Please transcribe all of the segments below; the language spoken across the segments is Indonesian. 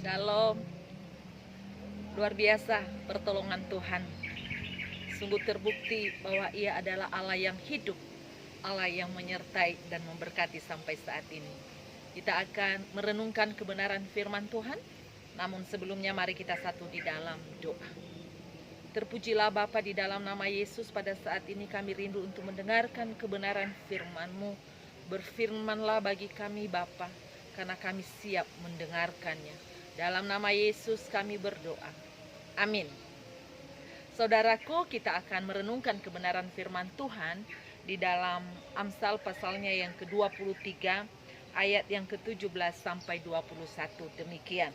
Shalom, luar biasa pertolongan Tuhan. Sungguh terbukti bahwa Ia adalah Allah yang hidup, Allah yang menyertai dan memberkati sampai saat ini. Kita akan merenungkan kebenaran firman Tuhan, namun sebelumnya mari kita satu di dalam doa. Terpujilah Bapa, di dalam nama Yesus pada saat ini kami rindu untuk mendengarkan kebenaran firman-Mu. Berfirmanlah bagi kami Bapa, karena kami siap mendengarkannya. Dalam nama Yesus kami berdoa. Amin. Saudaraku, kita akan merenungkan kebenaran firman Tuhan di dalam Amsal pasalnya yang ke-23 ayat yang ke-17 sampai 21. Demikian.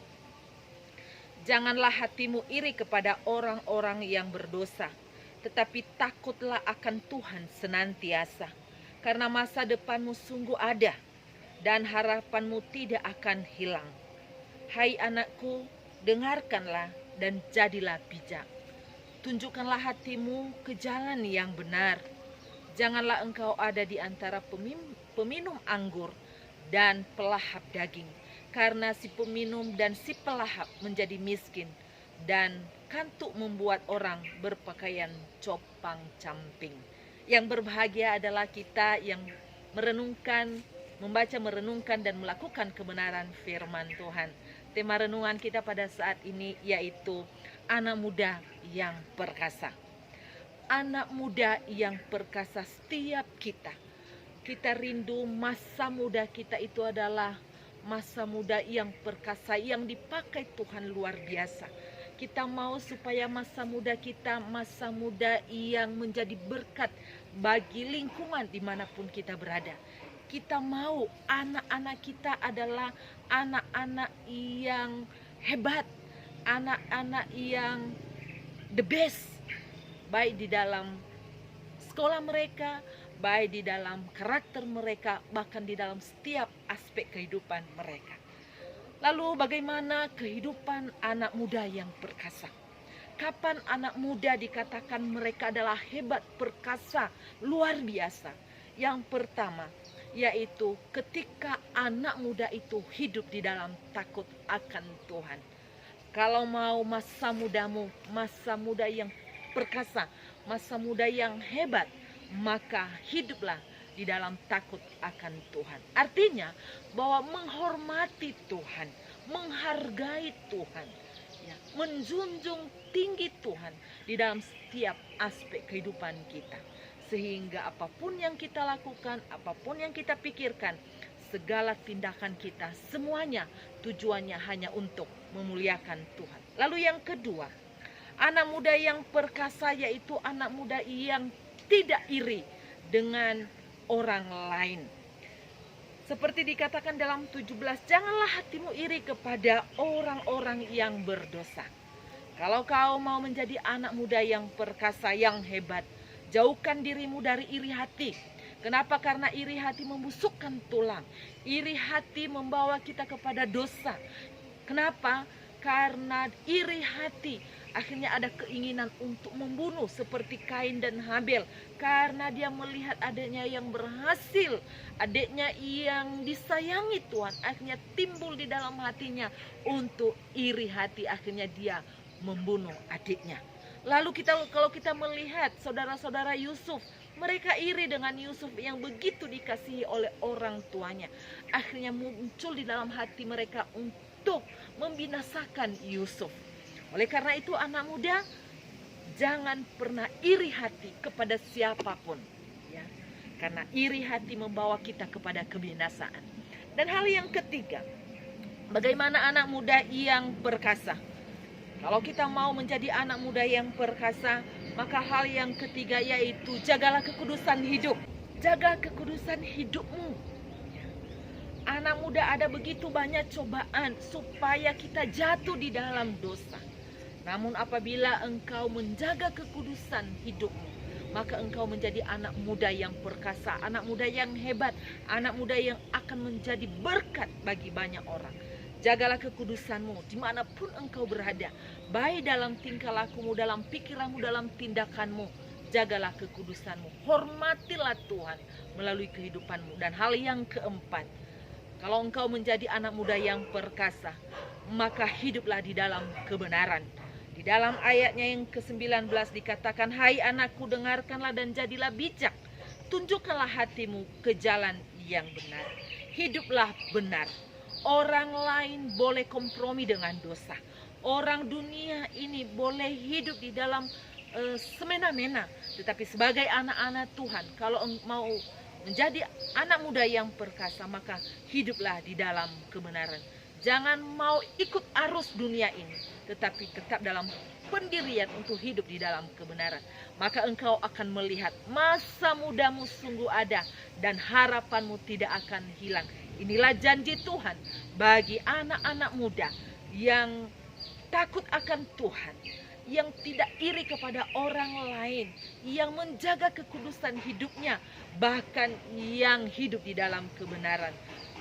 Janganlah hatimu iri kepada orang-orang yang berdosa, tetapi takutlah akan Tuhan senantiasa, karena masa depanmu sungguh ada dan harapanmu tidak akan hilang. Hai anakku, dengarkanlah dan jadilah bijak. Tunjukkanlah hatimu ke jalan yang benar. Janganlah engkau ada di antara peminum anggur dan pelahap daging, karena si peminum dan si pelahap menjadi miskin, dan kantuk membuat orang berpakaian copang-camping. Yang berbahagia adalah kita yang membaca, merenungkan, dan melakukan kebenaran firman Tuhan. Tema renungan kita pada saat ini yaitu anak muda yang perkasa. Anak muda yang perkasa, setiap kita rindu masa muda kita itu adalah masa muda yang perkasa, yang dipakai Tuhan luar biasa. Kita mau supaya masa muda kita, masa muda yang menjadi berkat bagi lingkungan dimanapun kita berada. Kita mau anak-anak kita adalah anak-anak yang hebat, anak-anak yang the best, baik di dalam sekolah mereka, baik di dalam karakter mereka, bahkan di dalam setiap aspek kehidupan mereka. Lalu bagaimana kehidupan anak muda yang perkasa? Kapan anak muda dikatakan mereka adalah hebat, perkasa, luar biasa? Yang pertama, yaitu ketika anak muda itu hidup di dalam takut akan Tuhan. Kalau mau masa mudamu, masa muda yang perkasa, masa muda yang hebat, maka hiduplah di dalam takut akan Tuhan. Artinya bahwa menghormati Tuhan, menghargai Tuhan, menjunjung tinggi Tuhan di dalam setiap aspek kehidupan kita. Sehingga apapun yang kita lakukan, apapun yang kita pikirkan, segala tindakan kita, semuanya tujuannya hanya untuk memuliakan Tuhan. Lalu yang kedua, anak muda yang perkasa yaitu anak muda yang tidak iri dengan orang lain. Seperti dikatakan dalam 17, janganlah hatimu iri kepada orang-orang yang berdosa. Kalau kau mau menjadi anak muda yang perkasa, yang hebat, jauhkan dirimu dari iri hati. Kenapa? Karena iri hati membusukkan tulang. Iri hati membawa kita kepada dosa. Kenapa? Karena iri hati akhirnya ada keinginan untuk membunuh seperti Kain dan Habel. Karena dia melihat adiknya yang berhasil, adiknya yang disayangi Tuhan, akhirnya timbul di dalam hatinya untuk iri hati. Akhirnya dia membunuh adiknya. Lalu kalau kita melihat saudara-saudara Yusuf, mereka iri dengan Yusuf yang begitu dikasihi oleh orang tuanya. Akhirnya muncul di dalam hati mereka untuk membinasakan Yusuf. Oleh karena itu anak muda, jangan pernah iri hati kepada siapapun. Ya. Karena iri hati membawa kita kepada kebinasaan. Dan hal yang ketiga, bagaimana anak muda yang perkasa? Kalau kita mau menjadi anak muda yang perkasa, maka hal yang ketiga yaitu jagalah kekudusan hidup. Jaga kekudusan hidupmu. Anak muda ada begitu banyak cobaan supaya kita jatuh di dalam dosa. Namun apabila engkau menjaga kekudusan hidupmu, maka engkau menjadi anak muda yang perkasa, anak muda yang hebat, anak muda yang akan menjadi berkat bagi banyak orang. Jagalah kekudusanmu dimanapun engkau berada, baik dalam tingkah lakumu, dalam pikiranmu, dalam tindakanmu. Jagalah kekudusanmu, hormatilah Tuhan melalui kehidupanmu. Dan hal yang keempat, Kalau engkau menjadi anak muda yang perkasa, maka hiduplah di dalam kebenaran. Di dalam ayatnya yang ke-19 dikatakan, hai anakku, dengarkanlah dan jadilah bijak. Tunjukkanlah hatimu ke jalan yang benar. Hiduplah benar. Orang lain boleh kompromi dengan dosa. Orang dunia ini boleh hidup di dalam semena-mena. Tetapi sebagai anak-anak Tuhan, kalau mau menjadi anak muda yang perkasa, maka hiduplah di dalam kebenaran. Jangan mau ikut arus dunia ini, tetapi tetap dalam pendirian untuk hidup di dalam kebenaran. Maka engkau akan melihat masa mudamu sungguh ada dan harapanmu tidak akan hilang. Inilah janji Tuhan bagi anak-anak muda yang takut akan Tuhan, yang tidak iri kepada orang lain, yang menjaga kekudusan hidupnya, bahkan yang hidup di dalam kebenaran.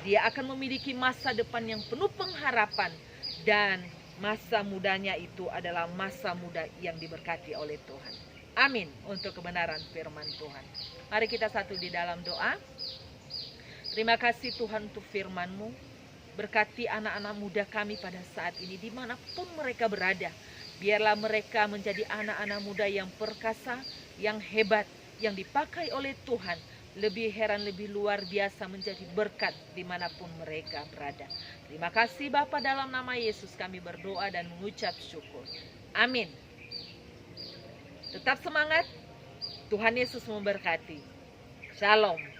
Dia akan memiliki masa depan yang penuh pengharapan, dan masa mudanya itu adalah masa muda yang diberkati oleh Tuhan. Amin untuk kebenaran firman Tuhan. Mari kita satu di dalam doa. Terima kasih Tuhan untuk firman-Mu. Berkati anak-anak muda kami pada saat ini dimanapun mereka berada. Biarlah mereka menjadi anak-anak muda yang perkasa, yang hebat, yang dipakai oleh Tuhan. Lebih heran, lebih luar biasa, menjadi berkat dimanapun mereka berada. Terima kasih Bapa, dalam nama Yesus kami berdoa dan mengucap syukur. Amin. Tetap semangat. Tuhan Yesus memberkati. Shalom.